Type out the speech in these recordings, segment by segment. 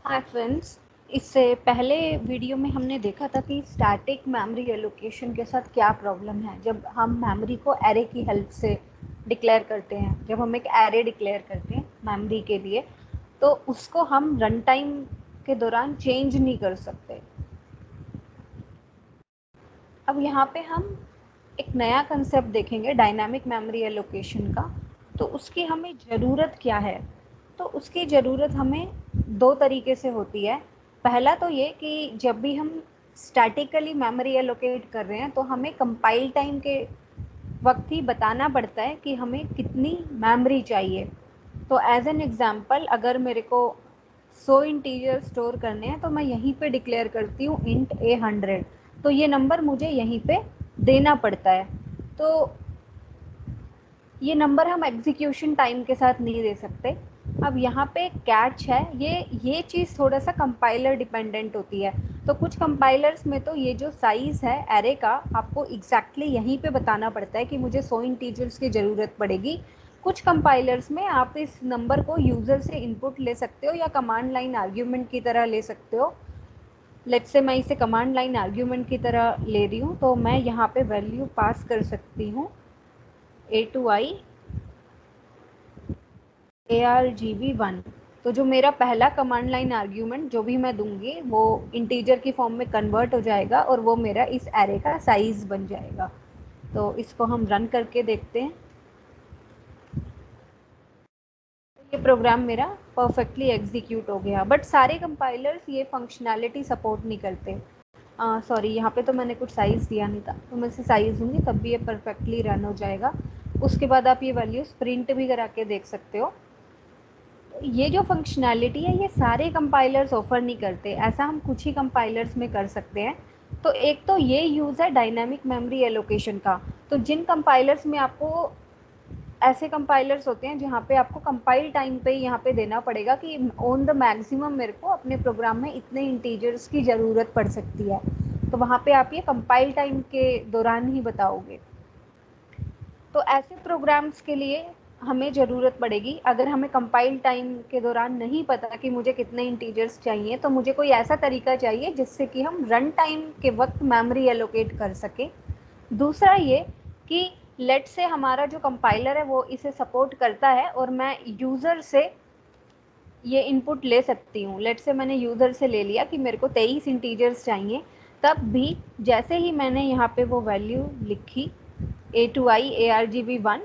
Hi friends, इससे पहले video में हमने देखा था कि स्टैटिक मेमोरी एलोकेशन के साथ क्या प्रॉब्लम है जब हम मेमोरी को एरे की हेल्प से डिक्लेयर करते हैं। जब हम एक एरे डिक्लेयर करते हैं मेमोरी के लिए, तो उसको हम रन टाइम के दौरान चेंज नहीं कर सकते। अब यहाँ पे हम एक नया कंसेप्ट देखेंगे डायनामिक मेमोरी एलोकेशन का। तो उसकी हमें ज़रूरत क्या है? तो उसकी ज़रूरत हमें दो तरीके से होती है। पहला तो ये कि जब भी हम स्टैटिकली मेमोरी एलोकेट कर रहे हैं तो हमें कंपाइल टाइम के वक्त ही बताना पड़ता है कि हमें कितनी मेमोरी चाहिए। तो एज एन एग्जांपल, अगर मेरे को 100 इंटीजर स्टोर करने हैं तो मैं यहीं पे डिक्लेयर करती हूँ इंट A100। तो ये नंबर मुझे यहीं पे देना पड़ता है। तो ये नंबर हम एग्जीक्यूशन टाइम के साथ नहीं दे सकते। अब यहाँ पे कैच है, ये चीज़ थोड़ा सा कंपाइलर डिपेंडेंट होती है। तो कुछ कंपाइलर्स में तो ये जो साइज़ है एरे का, आपको एग्जैक्टली यहीं पे बताना पड़ता है कि मुझे 100 इंटीजर्स की ज़रूरत पड़ेगी। कुछ कंपाइलर्स में आप इस नंबर को यूज़र से इनपुट ले सकते हो या कमांड लाइन आर्ग्यूमेंट की तरह ले सकते हो। लेट्स से मैं इसे कमांड लाइन आर्ग्यूमेंट की तरह ले रही हूँ, तो मैं यहाँ पे वैल्यू पास कर सकती हूँ A2i ARGB1। तो जो मेरा पहला कमांड लाइन आर्ग्यूमेंट जो भी मैं दूंगी वो इंटीजर की फॉर्म में कन्वर्ट हो जाएगा और वो मेरा इस एरे का साइज बन जाएगा। तो इसको हम रन करके देखते हैं। ये प्रोग्राम मेरा परफेक्टली एग्जीक्यूट हो गया, बट सारे कंपाइलर्स ये फंक्शनैलिटी सपोर्ट नहीं करते। सॉरी, यहाँ पे तो मैंने कुछ साइज़ दिया नहीं था, तो मैं इसे साइज़ दूंगी तब भी ये परफेक्टली रन हो जाएगा। उसके बाद आप ये वैल्यूज प्रिंट भी करा के देख सकते हो। ये जो फंक्शनैलिटी है ये सारे कंपाइलर्स ऑफर नहीं करते, ऐसा हम कुछ ही कंपाइलर्स में कर सकते हैं। तो एक तो ये यूज़ है डायनामिक मेमोरी एलोकेशन का। तो जिन कंपाइलर्स में आपको, ऐसे कंपाइलर्स होते हैं जहाँ पे आपको कंपाइल टाइम पे यहाँ पे देना पड़ेगा कि ऑन द मैक्सिमम मेरे को अपने प्रोग्राम में इतने इंटीजर्स की ज़रूरत पड़ सकती है। तो वहाँ पे आप ये कंपाइल टाइम के दौरान ही बताओगे। तो ऐसे प्रोग्राम्स के लिए हमें ज़रूरत पड़ेगी, अगर हमें कंपाइल टाइम के दौरान नहीं पता कि मुझे कितने इंटीजर्स चाहिए, तो मुझे कोई ऐसा तरीका चाहिए जिससे कि हम रन टाइम के वक्त मेमोरी एलोकेट कर सकें। दूसरा ये कि लेट से हमारा जो कंपाइलर है वो इसे सपोर्ट करता है और मैं यूज़र से ये इनपुट ले सकती हूँ। लेट से मैंने यूज़र से ले लिया कि मेरे को 23 इंटीजर्स चाहिए, तब भी जैसे ही मैंने यहाँ पे वो वैल्यू लिखी A2i ARGB1,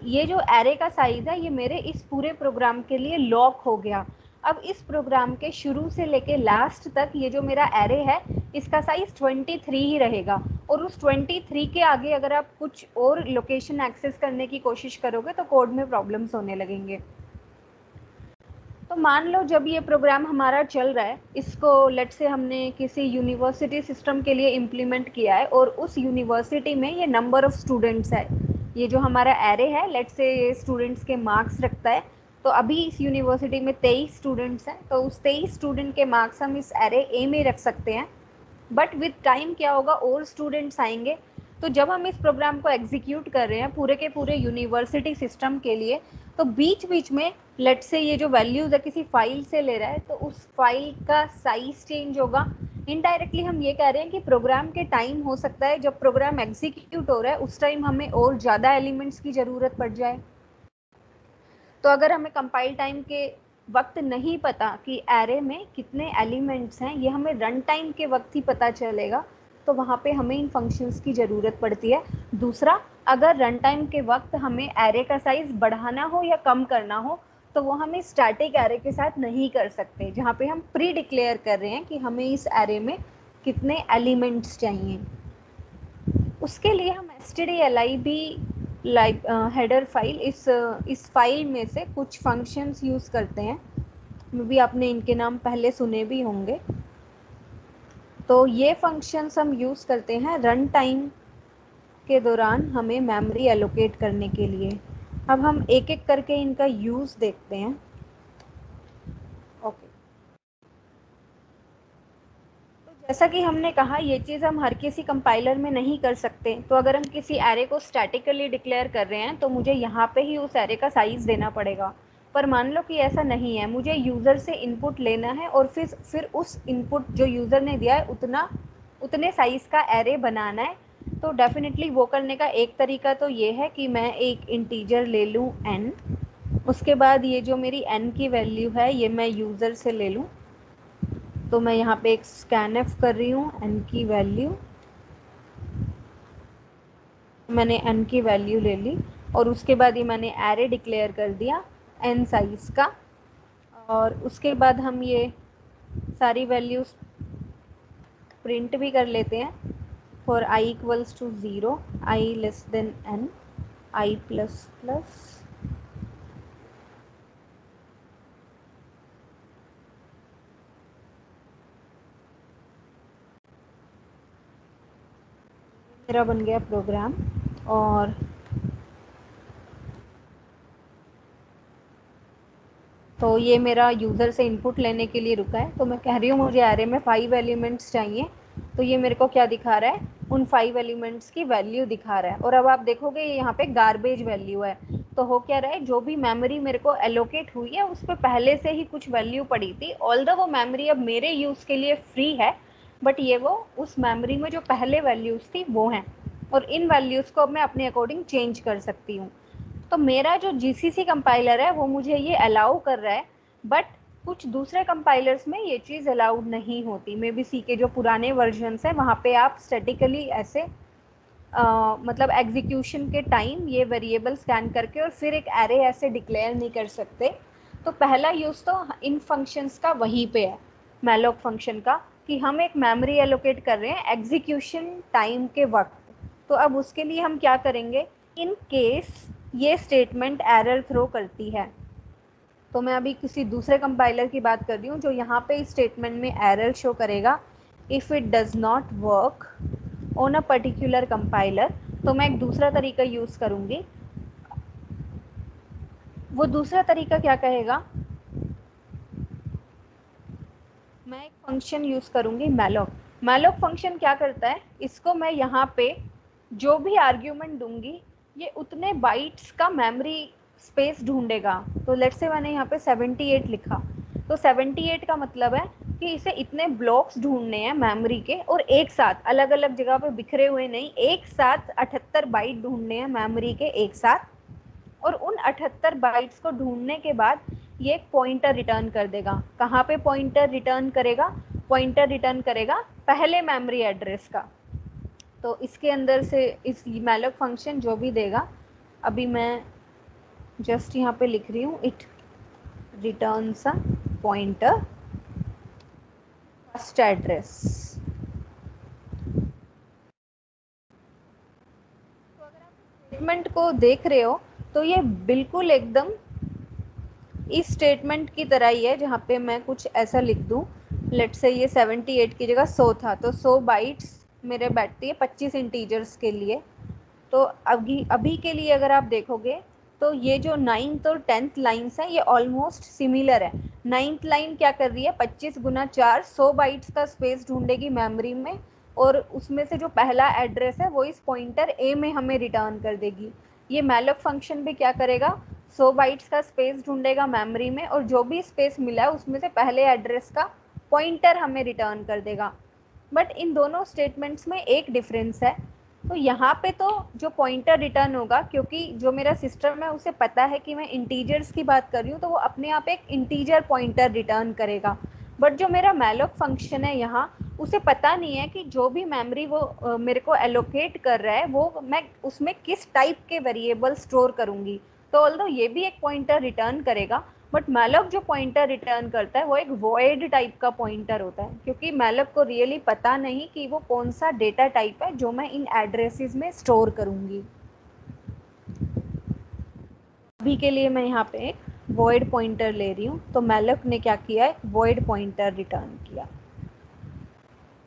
ये जो एरे का साइज़ है ये मेरे इस पूरे प्रोग्राम के लिए लॉक हो गया। अब इस प्रोग्राम के शुरू से लेके लास्ट तक ये जो मेरा एरे है इसका साइज़ 23 ही रहेगा, और उस 23 के आगे अगर आप कुछ और लोकेशन एक्सेस करने की कोशिश करोगे तो कोड में प्रॉब्लम्स होने लगेंगे। तो मान लो जब ये प्रोग्राम हमारा चल रहा है, इसको लेट से हमने किसी यूनिवर्सिटी सिस्टम के लिए इम्प्लीमेंट किया है और उस यूनिवर्सिटी में ये नंबर ऑफ स्टूडेंट्स है। ये जो हमारा एरे है, लेट से ये स्टूडेंट्स के मार्क्स रखता है। तो अभी इस यूनिवर्सिटी में 23 स्टूडेंट्स हैं, तो उस 23 स्टूडेंट के मार्क्स हम इस एरे ए में रख सकते हैं। बट विद टाइम क्या होगा, और स्टूडेंट्स आएंगे। तो जब हम इस प्रोग्राम को एग्जीक्यूट कर रहे हैं पूरे के पूरे यूनिवर्सिटी सिस्टम के लिए, तो बीच बीच में लेट से ये जो वैल्यूज है किसी फाइल से ले रहा है, तो उस फाइल का साइज चेंज होगा। इनडायरेक्टली हम ये कह रहे हैं कि प्रोग्राम के टाइम हो सकता है जब प्रोग्राम एग्जीक्यूट हो रहा है उस टाइम हमें और ज़्यादा एलिमेंट्स की ज़रूरत पड़ जाए। तो अगर हमें कंपाइल टाइम के वक्त नहीं पता कि एरे में कितने एलिमेंट्स हैं, ये हमें रन टाइम के वक्त ही पता चलेगा, तो वहाँ पे हमें इन फंक्शंस की ज़रूरत पड़ती है। दूसरा, अगर रन टाइम के वक्त हमें एरे का साइज़ बढ़ाना हो या कम करना हो, तो वो हमें स्टैटिक एरे के साथ नहीं कर सकते, जहाँ पे हम प्री डिक्लेयर कर रहे हैं कि हमें इस एरे में कितने एलिमेंट्स चाहिए। उसके लिए हम stdlib हेडर फाइल, इस फाइल में से कुछ फंक्शंस यूज़ करते हैं। मे बी आपने इनके नाम पहले सुने भी होंगे। तो ये फंक्शंस हम यूज़ करते हैं रन टाइम के दौरान हमें मेमोरी एलोकेट करने के लिए। अब हम एक एक करके इनका यूज़ देखते हैं। ओके, जैसा कि हमने कहा ये चीज़ हम हर किसी कंपाइलर में नहीं कर सकते। तो अगर हम किसी एरे को स्टैटिकली डिक्लेयर कर रहे हैं तो मुझे यहाँ पे ही उस एरे का साइज़ देना पड़ेगा। पर मान लो कि ऐसा नहीं है, मुझे यूज़र से इनपुट लेना है और फिर उस इनपुट जो यूज़र ने दिया है उतने साइज़ का एरे बनाना है। तो डेफिनेटली वो करने का एक तरीका तो ये है कि मैं एक इंटीजर ले लूँ n, उसके बाद ये जो मेरी n की वैल्यू है ये मैं यूज़र से ले लूँ। तो मैं यहाँ पे एक स्कैनफ कर रही हूँ n की वैल्यू, मैंने n की वैल्यू ले ली और उसके बाद ये मैंने एरे डिक्लेयर कर दिया n साइज़ का। और उसके बाद हम ये सारी वैल्यूज़ प्रिंट भी कर लेते हैं। For i equals to 0, i less than n, i plus plus, मेरा बन गया प्रोग्राम। और तो ये मेरा यूज़र से इनपुट लेने के लिए रुका है। तो मैं कह रही हूँ मुझे एरे में 5 एलिमेंट्स चाहिए, तो ये मेरे को क्या दिखा रहा है, उन 5 एलिमेंट्स की वैल्यू दिखा रहा है। और अब आप देखोगे यहाँ पे गार्बेज वैल्यू है। तो हो क्या रहा है, जो भी मेमोरी मेरे को एलोकेट हुई है उस पर पहले से ही कुछ वैल्यू पड़ी थी, ऑल्दो वो मेमोरी अब मेरे यूज़ के लिए फ्री है, बट ये वो उस मेमोरी में जो पहले वैल्यूज़ थी वो हैं, और इन वैल्यूज़ को अब मैं अपने अकॉर्डिंग चेंज कर सकती हूँ। तो मेरा जो जीसीसी कंपाइलर है वो मुझे ये अलाउ कर रहा है, बट कुछ दूसरे कंपाइलर्स में ये चीज़ अलाउड नहीं होती। मे बी सी के जो पुराने वर्जन्स हैं वहाँ पे आप स्टैटिकली ऐसे मतलब एग्जीक्यूशन के टाइम ये वेरिएबल स्कैन करके और फिर एक एरे ऐसे डिक्लेयर नहीं कर सकते। तो पहला यूज़ तो इन फंक्शंस का वहीं पे है, मैलोक फंक्शन का, कि हम एक मेमोरी एलोकेट कर रहे हैं एग्जीक्यूशन टाइम के वक्त। तो अब उसके लिए हम क्या करेंगे, इन केस ये स्टेटमेंट एरर थ्रो करती है, तो मैं अभी किसी दूसरे कंपाइलर की बात कर रही हूँ जो यहाँ पे इस स्टेटमेंट में एरर शो करेगा, if it does not work on a particular compiler. तो मैं एक दूसरा तरीका यूज़ करूँगी। वो दूसरा तरीका क्या कहेगा, मैं एक फंक्शन यूज़ करूँगी मैलोक। मैलोक फंक्शन क्या करता है, इसको मैं यहाँ पे जो भी आर्ग्यूमेंट दूंगी ये उतने बाइट्स का मेमोरी स्पेस ढूंढेगा। तो लेट्स से मैंने यहाँ पे 78 लिखा, तो 78 का मतलब है कि इसे इतने ब्लॉक्स ढूंढने हैं मेमोरी के, और एक साथ अलग अलग जगह पे बिखरे हुए नहीं, एक साथ 78 बाइट ढूंढने हैं मेमोरी के एक साथ। और उन 78 बाइट्स को ढूंढने के बाद ये एक पॉइंटर रिटर्न कर देगा। कहाँ पे पॉइंटर रिटर्न करेगा, पॉइंटर रिटर्न करेगा पहले मेमोरी एड्रेस का। तो इसके अंदर से इस मैलोक फंक्शन जो भी देगा, अभी मैं जस्ट यहाँ पे लिख रही हूँ, it returns a pointer first address. तो अगर आप स्टेटमेंट को देख रहे हो तो ये बिल्कुल एकदम इस स्टेटमेंट की तरह ही है, जहाँ पे मैं कुछ ऐसा लिख दूँ, लेट्स से ये 78 की जगह 100 था, तो 100 बाइट्स मेरे बैठती है 25 इंटीजर्स के लिए। तो अभी अभी के लिए अगर आप देखोगे तो ये जो 9th और 10th लाइन्स हैं ये ऑलमोस्ट सिमिलर है। 9th लाइन क्या कर रही है, 25 गुना 4 100 बाइट्स का स्पेस ढूंढेगी मेमोरी में, और उसमें से जो पहला एड्रेस है वो इस पॉइंटर ए में हमें रिटर्न कर देगी। ये मैलोक फंक्शन भी क्या करेगा, 100 बाइट्स का स्पेस ढूंढेगा मेमोरी में, और जो भी स्पेस मिला है उसमें से पहले एड्रेस का पॉइंटर हमें रिटर्न कर देगा। बट इन दोनों स्टेटमेंट्स में एक डिफरेंस है। तो यहाँ पे तो जो पॉइंटर रिटर्न होगा, क्योंकि जो मेरा सिस्टम है उसे पता है कि मैं इंटीजर्स की बात कर रही हूँ, तो वो अपने आप एक इंटीजर पॉइंटर रिटर्न करेगा। बट जो मेरा मैलोक फंक्शन है यहाँ, उसे पता नहीं है कि जो भी मेमोरी वो मेरे को एलोकेट कर रहा है वो मैं उसमें किस टाइप के वेरिएबल स्टोर करूँगी। तो ऑल्दो ये भी एक पॉइंटर रिटर्न करेगा, बट मैलोक जो पॉइंटर रिटर्न करता है वो एक वॉइड टाइप का पॉइंटर होता है, क्योंकि मैलोक को रियली पता नहीं कि वो कौन सा डेटा टाइप है जो मैं इन एड्रेसेस में स्टोर करूँगी। अभी के लिए मैं यहाँ पे एक वॉइड पॉइंटर ले रही हूँ, तो मैलोक ने क्या किया है, वॉइड पॉइंटर रिटर्न किया।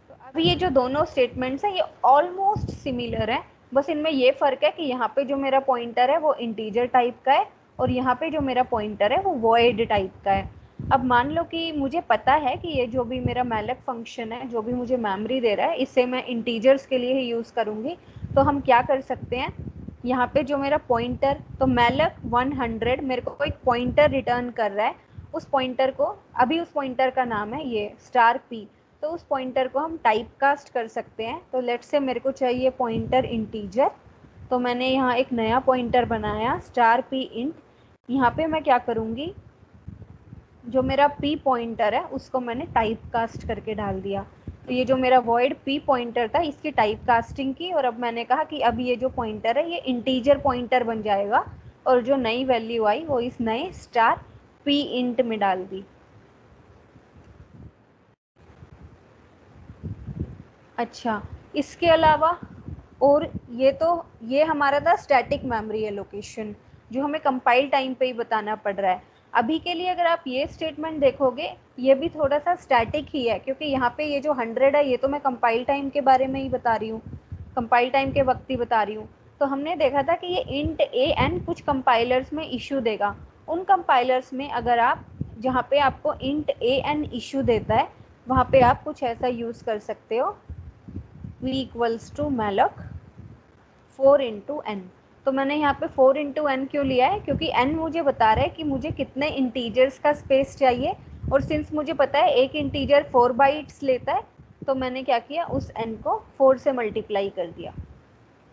तो अभी ये जो दोनों स्टेटमेंट्स हैं ये ऑलमोस्ट सिमिलर है, बस इनमें ये फ़र्क है कि यहाँ पे जो मेरा पॉइंटर है वो इंटीजर टाइप का है, और यहाँ पे जो मेरा पॉइंटर है वो वॉइड टाइप का है। अब मान लो कि मुझे पता है कि ये जो भी मेरा मैलोक फंक्शन है, जो भी मुझे मेमोरी दे रहा है, इसे मैं इंटीजर्स के लिए ही यूज़ करूँगी। तो हम क्या कर सकते हैं, यहाँ पे जो मेरा पॉइंटर, तो मैलक 100 मेरे को एक पॉइंटर रिटर्न कर रहा है। उस पॉइंटर को, अभी उस पॉइंटर का नाम है ये स्टार पी, तो उस पॉइंटर को हम टाइप कास्ट कर सकते हैं। तो लेट्स से मेरे को चाहिए पॉइंटर इंटीजर, तो मैंने यहाँ एक नया पॉइंटर बनाया स्टार पी इंट। यहाँ पे मैं क्या करूँगी, जो मेरा पी पॉइंटर है उसको मैंने टाइप कास्ट करके डाल दिया। तो ये जो मेरा वॉइड पी पॉइंटर था इसकी टाइप कास्टिंग की, और अब मैंने कहा कि अब ये जो पॉइंटर है ये इंटीजर पॉइंटर बन जाएगा, और जो नई वैल्यू आई वो इस नए स्टार पी इंट में डाल दी। अच्छा, इसके अलावा और ये हमारा था स्टैटिक मेमोरी एलोकेशन, जो हमें कंपाइल टाइम पे ही बताना पड़ रहा है। अभी के लिए अगर आप ये स्टेटमेंट देखोगे, ये भी थोड़ा सा स्टैटिक ही है, क्योंकि यहाँ पे ये जो 100 है ये तो मैं कंपाइल टाइम के बारे में ही बता रही हूँ, कंपाइल टाइम के वक्त ही बता रही हूँ। तो हमने देखा था कि ये इंट ए एन कुछ कंपाइलर्स में इशू देगा। उन कंपाइलर्स में अगर आप, जहाँ पे आपको इंट ए एन इशू देता है, वहाँ पे आप कुछ ऐसा यूज़ कर सकते हो, v इक्वल्स टू मैलक 4 इंटू एन। तो मैंने यहाँ पे 4 इंटू एन क्यों लिया है, क्योंकि एन मुझे बता रहा है कि मुझे कितने इंटीजर्स का स्पेस चाहिए, और सिंस मुझे पता है एक इंटीजर 4 बाइट्स लेता है, तो मैंने क्या किया, उस एन को 4 से मल्टीप्लाई कर दिया।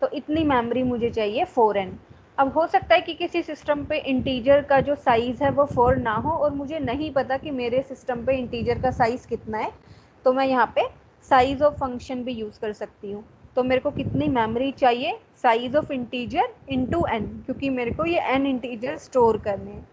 तो इतनी मेमोरी मुझे चाहिए 4n। अब हो सकता है कि किसी सिस्टम पे इंटीजर का जो साइज़ है वो 4 ना हो, और मुझे नहीं पता कि मेरे सिस्टम पे इंटीजर का साइज़ कितना है, तो मैं यहाँ पे साइज ऑफ फंक्शन भी यूज़ कर सकती हूँ। तो मेरे को कितनी मेमोरी चाहिए, size of integer into n, क्योंकि मेरे को ये एन इंटीजर स्टोर करने हैं।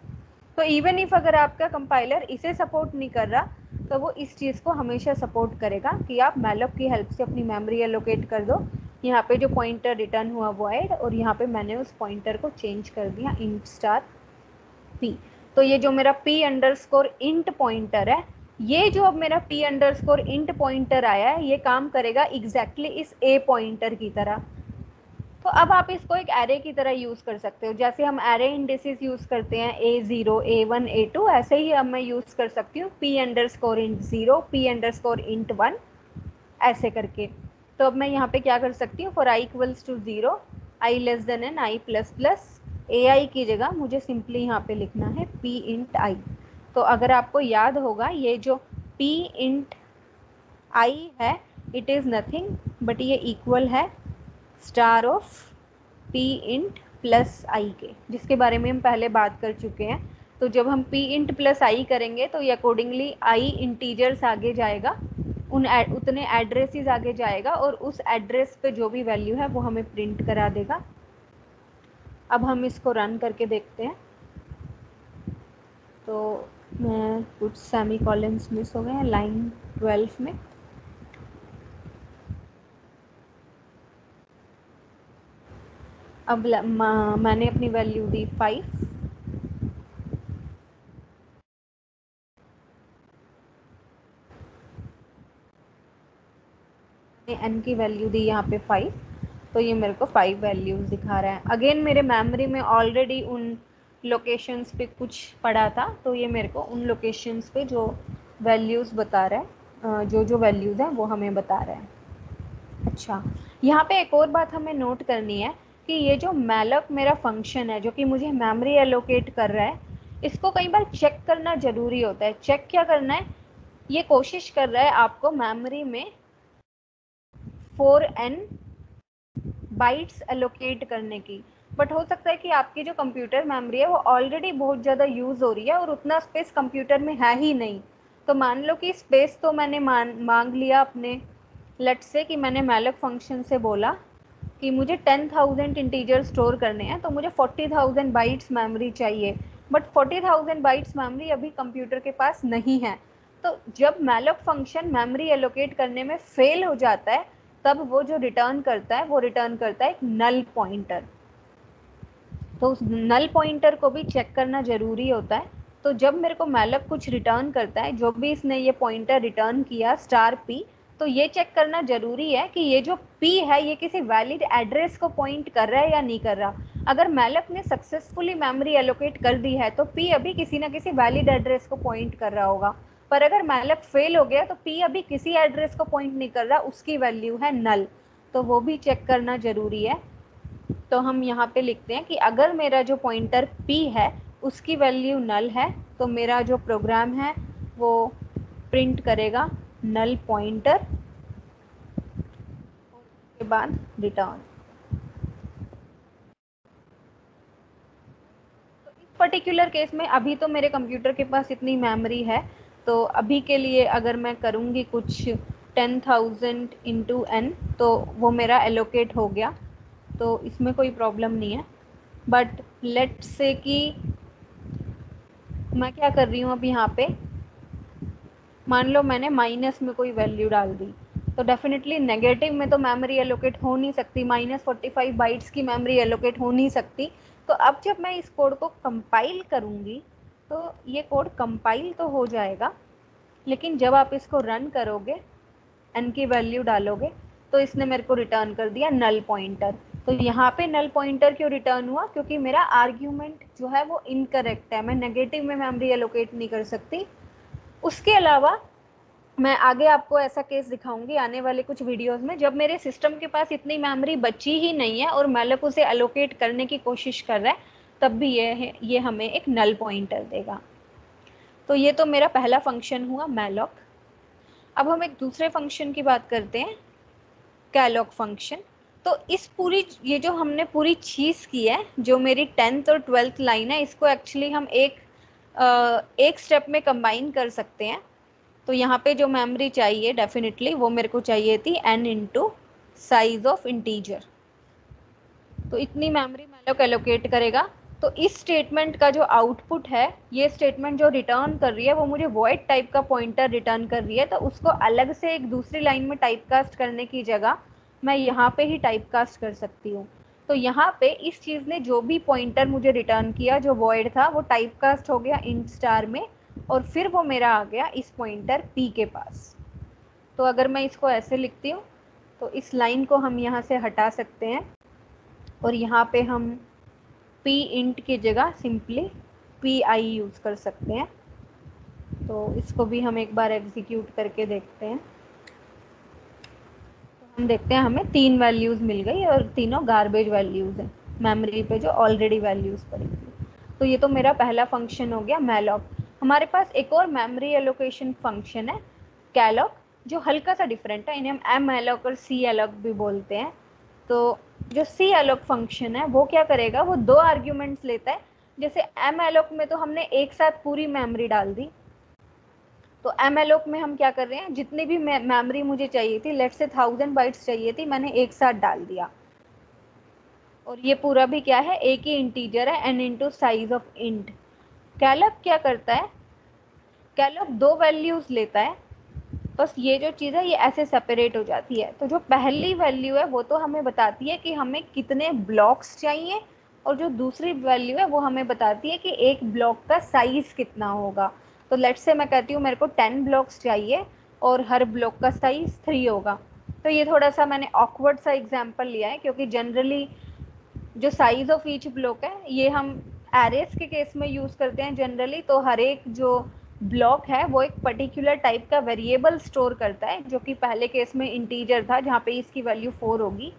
तो इवन इफ अगर आपका कंपाइलर इसे सपोर्ट नहीं कर रहा, तो वो इस चीज़ को हमेशा सपोर्ट करेगा कि आप मैलॉक की हेल्प से अपनी मेमोरी एलोकेट कर दो। यहाँ पे जो पॉइंटर रिटर्न हुआ वॉइड, और यहाँ पे मैंने उस पॉइंटर को चेंज कर दिया इंट स्टार पी। तो ये जो मेरा पी अंडरस्कोर इंट पॉइंटर है, ये जो अब मेरा पी अंडरस्कोर इंट पॉइंटर आया है, ये काम करेगा एग्जैक्टली इस ए पॉइंटर की तरह। तो अब आप इसको एक एरे की तरह यूज़ कर सकते हो, जैसे हम एरे इंडिसेस यूज़ करते हैं A0 A1 A2, ऐसे ही अब मैं यूज़ कर सकती हूँ P underscore int 0 P underscore int 1 ऐसे करके। तो अब मैं यहाँ पे क्या कर सकती हूँ, for i equals to 0 i less than n i plus plus ai की जगह मुझे सिंपली यहाँ पे लिखना है p इंट i। तो अगर आपको याद होगा, ये जो p इंट i है, इट इज़ नथिंग बट ये इक्वल है star of p int plus I के, जिसके बारे में हम पहले बात कर चुके हैं। तो जब हम p इंट प्लस आई करेंगे तो ये अकॉर्डिंगली i इंटीजर्स आगे जाएगा, उतने एड्रेसेस आगे जाएगा, और उस एड्रेस पे जो भी वैल्यू है वो हमें प्रिंट करा देगा। अब हम इसको रन करके देखते हैं। तो मैं कुछ सेमी कॉलन्स मिस हो गए हैं लाइन 12 में। अब मैंने अपनी वैल्यू दी 5, एन की वैल्यू दी यहाँ पे 5, तो ये मेरे को 5 वैल्यूज़ दिखा रहा है। अगेन मेरे मेमोरी में ऑलरेडी उन लोकेशंस पे कुछ पड़ा था, तो ये मेरे को उन लोकेशंस पे जो वैल्यूज़ बता रहा है, जो जो वैल्यूज़ हैं वो हमें बता रहा है। अच्छा, यहाँ पे एक और बात हमें नोट करनी है कि ये जो मैलॉक मेरा फंक्शन है जो कि मुझे मेमोरी एलोकेट कर रहा है, इसको कई बार चेक करना ज़रूरी होता है। चेक क्या करना है, ये कोशिश कर रहा है आपको मेमोरी में 4n बाइट्स एलोकेट करने की, बट हो सकता है कि आपकी जो कंप्यूटर मेमोरी है वो ऑलरेडी बहुत ज़्यादा यूज़ हो रही है और उतना स्पेस कंप्यूटर में है ही नहीं। तो मान लो कि स्पेस तो मैंने मांग लिया अपने, लेट्स से कि मैंने मैलॉक फंक्शन से बोला कि मुझे 10,000 इंटीजर स्टोर करने हैं, तो मुझे 40,000 बाइट्स मेमोरी चाहिए, बट 40,000 बाइट्स मेमोरी अभी कंप्यूटर के पास नहीं है। तो जब मैलॉक फंक्शन मेमोरी एलोकेट करने में फेल हो जाता है, तब वो जो रिटर्न करता है वो रिटर्न करता है एक नल पॉइंटर। तो उस नल पॉइंटर को भी चेक करना ज़रूरी होता है। तो जब मेरे को मैलॉक कुछ रिटर्न करता है, जो भी इसने ये पॉइंटर रिटर्न किया स्टार पी, तो ये चेक करना ज़रूरी है कि ये जो पी है ये किसी वैलिड एड्रेस को पॉइंट कर रहा है या नहीं कर रहा। अगर मैलॉक ने सक्सेसफुली मेमोरी एलोकेट कर दी है तो पी अभी किसी ना किसी वैलिड एड्रेस को पॉइंट कर रहा होगा, पर अगर मैलॉक फेल हो गया तो पी अभी किसी एड्रेस को पॉइंट नहीं कर रहा, उसकी वैल्यू है नल। तो वो भी चेक करना ज़रूरी है। तो हम यहाँ पे लिखते हैं कि अगर मेरा जो पॉइंटर p है उसकी वैल्यू नल है तो मेरा जो प्रोग्राम है वो प्रिंट करेगा नल पॉइंटर और उसके बाद रिटर्न। तो इस पर्टिकुलर केस में अभी तो मेरे कंप्यूटर के पास इतनी मेमोरी है, तो अभी के लिए अगर मैं करूँगी कुछ 10,000 इंटू n तो वो मेरा एलोकेट हो गया, तो इसमें कोई प्रॉब्लम नहीं है। बट लेट्स से कि मैं क्या कर रही हूँ अब यहाँ पे, मान लो मैंने माइनस में कोई वैल्यू डाल दी, तो डेफिनेटली नेगेटिव में तो मेमोरी एलोकेट हो नहीं सकती, -45 बाइट्स की मेमोरी एलोकेट हो नहीं सकती। तो अब जब मैं इस कोड को कंपाइल करूँगी तो ये कोड कंपाइल तो हो जाएगा, लेकिन जब आप इसको रन करोगे, n की वैल्यू डालोगे, तो इसने मेरे को रिटर्न कर दिया नल पॉइंटर। तो यहाँ पे नल पॉइंटर क्यों रिटर्न हुआ, क्योंकि मेरा आर्ग्यूमेंट जो है वो इनकरेक्ट है, मैं नेगेटिव में मेमोरी एलोकेट नहीं कर सकती। उसके अलावा मैं आगे आपको ऐसा केस दिखाऊंगी आने वाले कुछ वीडियोस में, जब मेरे सिस्टम के पास इतनी मेमोरी बची ही नहीं है और मैलॉक उसे एलोकेट करने की कोशिश कर रहा है, तब भी ये हमें एक नल पॉइंटर देगा। तो ये तो मेरा पहला फंक्शन हुआ मैलॉक। अब हम एक दूसरे फंक्शन की बात करते हैं, कैलॉक फंक्शन। तो इस पूरी ये जो हमने पूरी चीज़ की है, जो मेरी 10th और 12th लाइन है, इसको एक्चुअली हम एक स्टेप में कंबाइन कर सकते हैं। तो यहाँ पे जो मेमोरी चाहिए डेफिनेटली वो मेरे को चाहिए थी n into size of integer. तो इतनी मेमोरी मैलॉक एलोकेट करेगा। तो इस स्टेटमेंट का जो आउटपुट है, ये स्टेटमेंट जो रिटर्न कर रही है वो मुझे वॉइड टाइप का पॉइंटर रिटर्न कर रही है, तो उसको अलग से एक दूसरी लाइन में टाइपकास्ट करने की जगह मैं यहाँ पे ही टाइपकास्ट कर सकती हूँ। तो यहाँ पे इस चीज़ ने जो भी पॉइंटर मुझे रिटर्न किया जो वॉइड था, वो टाइपकास्ट हो गया इंट स्टार में, और फिर वो मेरा आ गया इस पॉइंटर p के पास। तो अगर मैं इसको ऐसे लिखती हूँ तो इस लाइन को हम यहाँ से हटा सकते हैं और यहाँ पे हम p इंट की जगह सिंपली pi यूज़ कर सकते हैं। तो इसको भी हम एक बार एग्जीक्यूट करके देखते हैं। तो हम देखते हैं हमें 3 वैल्यूज़ मिल गई और तीनों गार्बेज वैल्यूज़ हैं मेमोरी पे जो ऑलरेडी वैल्यूज़ पड़ी थी। तो ये तो मेरा पहला फंक्शन हो गया मैलॉक। हमारे पास एक और मेमोरी एलोकेशन फंक्शन है कैलॉक, जो हल्का सा डिफरेंट है, इन्हें हम एम एलोक और सी एलोक भी बोलते हैं। तो जो सी एलोक फंक्शन है वो क्या करेगा, वो 2 आर्ग्यूमेंट्स लेता है। जैसे एम एलोक में तो हमने एक साथ पूरी मेमोरी डाल दी, तो एम एलोक में हम क्या कर रहे हैं, जितनी भी मेमोरी मुझे चाहिए थी, लेट्स से 1000 बाइट्स चाहिए थी, मैंने एक साथ डाल दिया। और ये पूरा भी क्या है, एक ही इंटीजर है n into size of int. Calloc क्या करता है, कैलॉक 2 वैल्यूज लेता है, बस ये जो चीज़ है ये ऐसे सेपरेट हो जाती है। तो जो पहली वैल्यू है वो तो हमें बताती है कि हमें कितने ब्लॉक्स चाहिए, और जो दूसरी वैल्यू है वो हमें बताती है कि एक ब्लॉक का साइज कितना होगा। तो लेट्स से मैं कहती हूँ मेरे को 10 ब्लॉक्स चाहिए और हर ब्लॉक का साइज 3 होगा। तो ये थोड़ा सा मैंने ऑकवर्ड सा एग्जाम्पल लिया है, क्योंकि जनरली जो साइज ऑफ ईच ब्लॉक है ये हम एरेस के केस में यूज़ करते हैं जनरली। तो हर एक जो ब्लॉक है वो एक पर्टिकुलर टाइप का वेरिएबल स्टोर करता है, जो कि पहले केस में इंटीजर था जहाँ पे इसकी वैल्यू 4 होगी।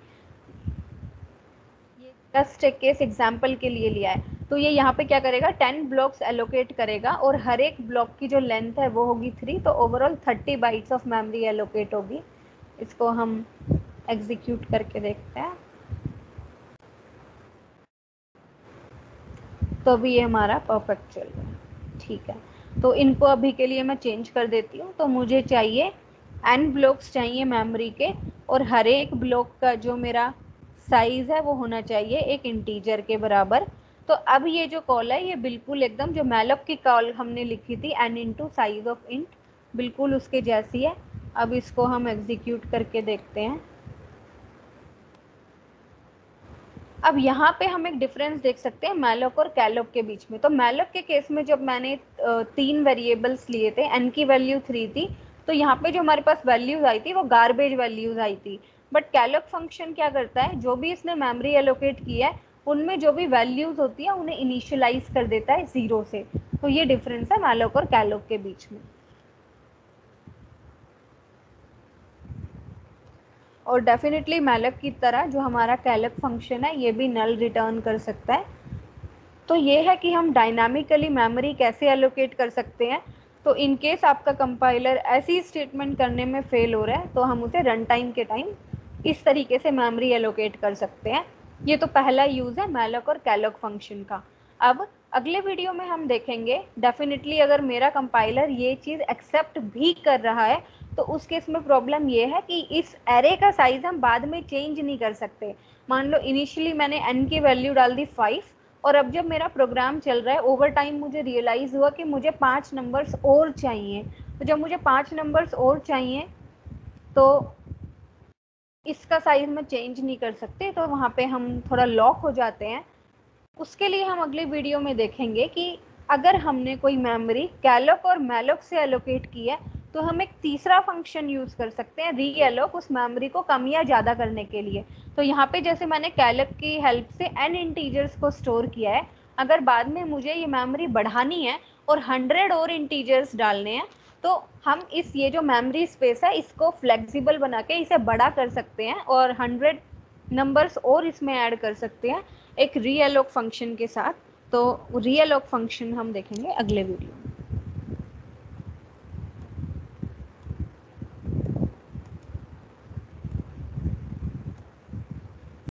ये जस्ट एक केस एग्जाम्पल के लिए लिया है। तो ये यहाँ पे क्या करेगा, 10 ब्लॉक्स एलोकेट करेगा और हर एक ब्लॉक की जो लेंथ है वो होगी 3, तो overall 30 bytes of memory allocate होगी। इसको हम एग्जीक्यूट करके देखते हैं। तो अभी ये हमारा परफेक्ट चल रहा है, ठीक है। तो इनको अभी के लिए मैं चेंज कर देती हूँ। तो मुझे चाहिए n ब्लॉक्स चाहिए मेमोरी के, और हर एक ब्लॉक का जो मेरा साइज़ है वो होना चाहिए एक इंटीजर के बराबर। तो अब ये जो कॉल है ये बिल्कुल एकदम जो मैलॉक की कॉल हमने लिखी थी n into size of int, बिल्कुल उसके जैसी है। अब इसको हम एग्जीक्यूट करके देखते हैं। अब यहाँ पे हम एक डिफरेंस देख सकते हैं मैलॉक और कैलॉक के बीच में। तो मैलॉक के केस में जब मैंने 3 वेरिएबल्स लिए थे, n की वैल्यू 3 थी, तो यहाँ पे जो हमारे पास वैल्यूज आई थी वो गार्बेज वैल्यूज आई थी। बट कैलॉक फंक्शन क्या करता है, जो भी इसने मेमोरी एलोकेट किया है उनमें जो भी वैल्यूज होती है उन्हें इनिशियलाइज कर देता है 0 से। तो ये डिफरेंस है मैलॉक और कैलॉक के बीच में। और डेफिनेटली मैलक की तरह जो हमारा कैलक फंक्शन है ये भी नल रिटर्न कर सकता है। तो ये है कि हम डायनामिकली मेमोरी कैसे एलोकेट कर सकते हैं। तो इन केस आपका कंपाइलर ऐसी स्टेटमेंट करने में फेल हो रहा है तो हम उसे रन टाइम के टाइम इस तरीके से मेमोरी एलोकेट कर सकते हैं। ये तो पहला यूज है मैलक और कैलक फंक्शन का। अब अगले वीडियो में हम देखेंगे डेफिनेटली अगर मेरा कंपाइलर ये चीज़ एक्सेप्ट भी कर रहा है तो उस केस में प्रॉब्लम ये है कि इस एरे का साइज हम बाद में चेंज नहीं कर सकते। मान लो इनिशियली मैंने n की वैल्यू डाल दी 5 और अब जब मेरा प्रोग्राम चल रहा है ओवर टाइम मुझे रियलाइज हुआ कि मुझे 5 नंबर्स और चाहिए। तो जब मुझे 5 नंबर्स और चाहिए तो इसका साइज में चेंज नहीं कर सकते, तो वहाँ पे हम थोड़ा लॉक हो जाते हैं। उसके लिए हम अगले वीडियो में देखेंगे कि अगर हमने कोई मेमोरी कैलक और मैलक से एलोकेट की है तो हम एक तीसरा फंक्शन यूज कर सकते हैं री एलोक उस मेमोरी को कम या ज़्यादा करने के लिए। तो यहाँ पे जैसे मैंने कैलक की हेल्प से n इंटीजर्स को स्टोर किया है, अगर बाद में मुझे ये मेमोरी बढ़ानी है और 100 और इंटीजर्स डालने हैं तो हम ये जो मेमोरी स्पेस है इसको फ्लेक्सिबल बना के इसे बड़ा कर सकते हैं और 100 नंबर्स और इसमें ऐड कर सकते हैं एक रीएलोक फंक्शन के साथ। तो रीएलोक फंक्शन हम देखेंगे अगले वीडियो में।